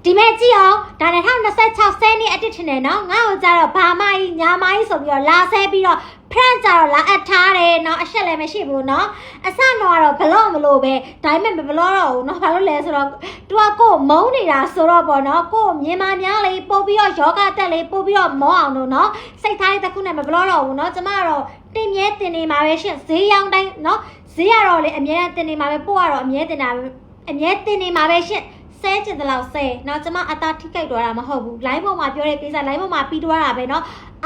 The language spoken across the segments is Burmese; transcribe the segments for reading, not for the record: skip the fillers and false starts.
ဒီမဲ့ကြည့်အောင်ဒါနဲ့2026ဆယ်နှစ်အတစ်ထင်တယ်နော်ငါ့ကိုကြတော့ဘာမကြီးညာမကြီးဆိုပြီးတော့လာဆဲပြီးတော့ဖရန့်ကြတော့လာအပ်ထားတယ်နော်အရှက်လည်းမရှိဘူးနော်အဆန်တော့ဘလော့မလို့ပဲဒါပေမဲ့ဘလော့တော့ဘူးနော်ဘာလို့လဲဆိုတော့ तू ကကိုမုန်းနေတာဆိုတော့ပေါ့နော်ကိုမြင်မာများလေးပို့ပြီးတော့ယောဂတက်လေးပို့ပြီးတော့မောအောင်လို့နော်စိတ်ထားလေးတစ်ခုနဲ့မဘလော့တော့ဘူးနော်ကျမကတော့တင်မြဲတင်နေမှာပဲရှင်ဈေးရောင်းတိုင်းနော်ဈေးရတော့လေအမြဲတင်နေမှာပဲပို့ရတော့အမြဲတင်နေမှာပဲရှင်ဆဲကျင်တယ်လို့ဆဲနော်ကျမအတားထိခိုက်တော့တာမဟုတ်ဘူး line ပေါ်မှာပြောတဲ့ကိစ္စ line ပေါ်မှာပြီးတော့တာပဲနော်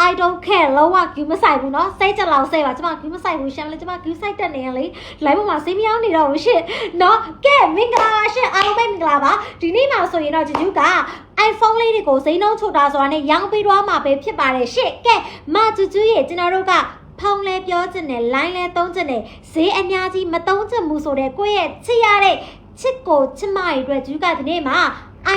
I don't care လုံးဝ queue မဆိုင်ဘူးနော်စိတ်ကြလောက်ဆဲပါကျမ queue မဆိုင်ဘူးရှင်လေကျမ queue ဆိုင်တက်နေရင်လေ line ပေါ်မှာဈေးမရောင်းနေတော့ဘူးရှင်နော်ကဲမင်္ဂလာပါရှင်အားလုံးပဲမင်္ဂလာပါဒီနေ့မှာဆိုရင်တော့ဂျူးက iPhone လေးတွေကိုဈေးနှုန်းချိုတာဆိုတာနဲ့ရောင်းပေးတော့မှာပဲဖြစ်ပါတယ်ရှင့်ကဲမဂျူးရဲ့ကျွန်တော်တို့ကဖုန်းလဲပြောချင်တယ် line လဲသုံးချင်တယ်ဈေးအများကြီးမသုံးချင်ဘူးဆိုတဲ့ကိုယ့်ရဲ့ချစ်ရတဲ့ချစ်ကိုချစ်မရဲ့အတွက်ဂျူးကဒီနေ့မှာ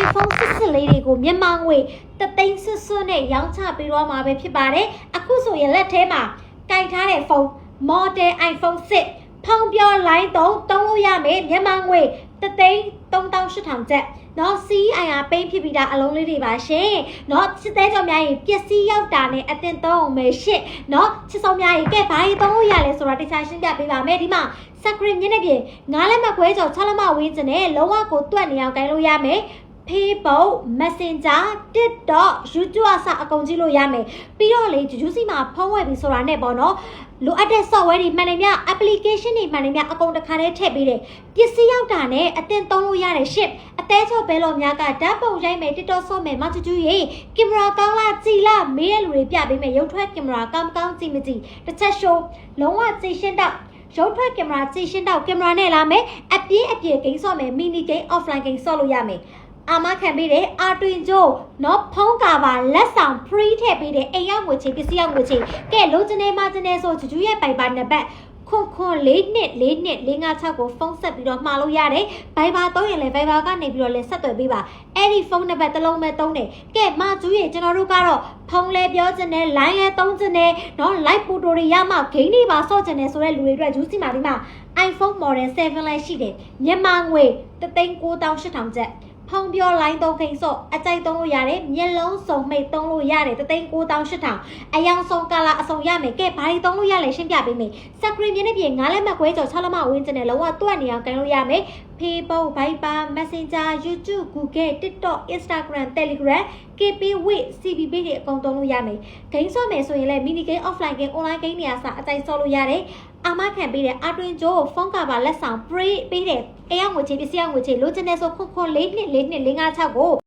iPhone 16လေးတွေကိုမြန်မာငွေ3,800နဲ့ရောင်းချပေးတော့မှာပဲဖြစ်ပါတယ်အခုဆိုရင်လက်ထဲမှာကင်ထားတဲ့ဖုန်း model iPhone 6ဖုန်းပြော line သုံးလို့ရမယ်မြန်မာငွေ3,3800ကျပ်နော် CIR ပိန်းဖြစ်ပြီးသားအလုံးလေးတွေပါရှင်နော်ချစ်သေးကြောင့်များရင်ပစ္စည်းရောက်တာနဲ့အတင်သုံးအောင်မယ်ရှင့်နော်ချစ်ဆုံးများရင်ကဲဘာကြီးသုံးလို့ရလဲဆိုတာတခြားရှင်းပြပေးပါမယ်ဒီမှာ screen မျက်နှာပြင်9လက်မှတ်ခွဲကျော်6လက်မှတ်ဝင်းကျင်နဲ့လုံးဝကိုတွက်နေအောင်ကိုင်လို့ရမယ်Facebook Messenger TikTok YouTube အစအကုန်ကြည့်လို့ရမယ်ပြီးတော့လေဂျူးစီမှာဖုန်းဝယ်ပြီးဆိုတာနဲ့ပေါ့နော်လိုအပ်တဲ့ software တွေမှန်တယ်များ application တွေမှန်တယ်များအကုန်တစ်ခါတည်းထည့်ပေးတယ်ပစ္စည်းရောက်တာနဲ့အတင်သုံးလို့ရတယ်ရှင့်အသေးချောဘဲလို့များကဓာတ်ပုံရိုက်မယ် TikTok ဆော့မယ်မချူချူရေကင်မရာကောင်းလားကြည်လားမေးတဲ့လူတွေပြပေးမယ်ရုပ်ထွက်ကင်မရာကောင်းကောင်းကြည့်မကြည့်တစ်ချက် show လုံးဝကြည်ရှင်းတော့ရုပ်ထွက်ကင်မရာကြည်ရှင်းတော့ကင်မရာနဲ့လာမယ်အပြည့်ဂိမ်းဆော့မယ် mini game offline game ဆော့လို့ရမယ်အာမခံပေးတယ်အာတွင်ကျိုးနော်ဖုံးကာပါလက်ဆောင် free ထည့်ပေးတယ်အိမ်ရောက်ငွေချေပစ္စည်းရောက်ငွေချေကဲလိုချင်နေမှချင်နေဆိုဂျူးရဲ့ပိုင်ပါနံပါတ်ခွန်42456ကိုဖုန်းဆက်ပြီးတော့မှာလို့ရတယ်ဘိုင်ဘာသုံးရင်လည်းဘိုင်ဘာကနေပြီးတော့လည်းဆက်သွယ်ပေးပါအဲ့ဒီဖုန်းနံပါတ်တစ်လုံးပဲသုံးတယ်ကဲမဂျူးရဲ့ကျွန်တော်တို့ကတော့ဖုန်းလဲပြောချင်တယ် line လဲသုံးချင်တယ်နော် live photo တွေရမှ game တွေပါဆော့ချင်တယ်ဆိုတဲ့လူတွေအတွက်ဂျူးစီမှာဒီမှာ iPhone model 7လည်းရှိတယ်မြန်မာငွေ3,9800ကျပ်ဖုန်းပြော line သုံးခိန်ဆော့အကြိုက်သုံးလို့ရတယ်မျက်လုံးစုံမိတ်သုံးလို့ရတယ်3,9800အယောင်ဆုံးကာလာအစုံရမယ်ကဲဘာတွေသုံးလို့ရလဲရှင်းပြပေးမယ် screen မျက်နှာပြင်9လက်မှတ်ခွဲကျော်6လက်မှတ်ဝင်းကျင်တယ်လုံးဝတွက်နေအောင်ကန်လို့ရမယ် Facebook Viber Messenger YouTube Google TikTok Instagram Telegram KP Wait CB တွေအကုန်သုံးလို့ရမယ်ဂိမ်းဆော့မယ်ဆိုရင်လည်း mini game offline game online game တွေအစားအကြိုက်ဆော့လို့ရတယ်အာမခံပေးတဲ့အာတွင်ကျိုးဖုန်းကပါလက်ဆောင် free ပေးတယ်အေးအောင်ငွေချေပစ္စည်းအောင်ငွေချေလိုချင်တဲ့ဆိုခွန်4242556ကို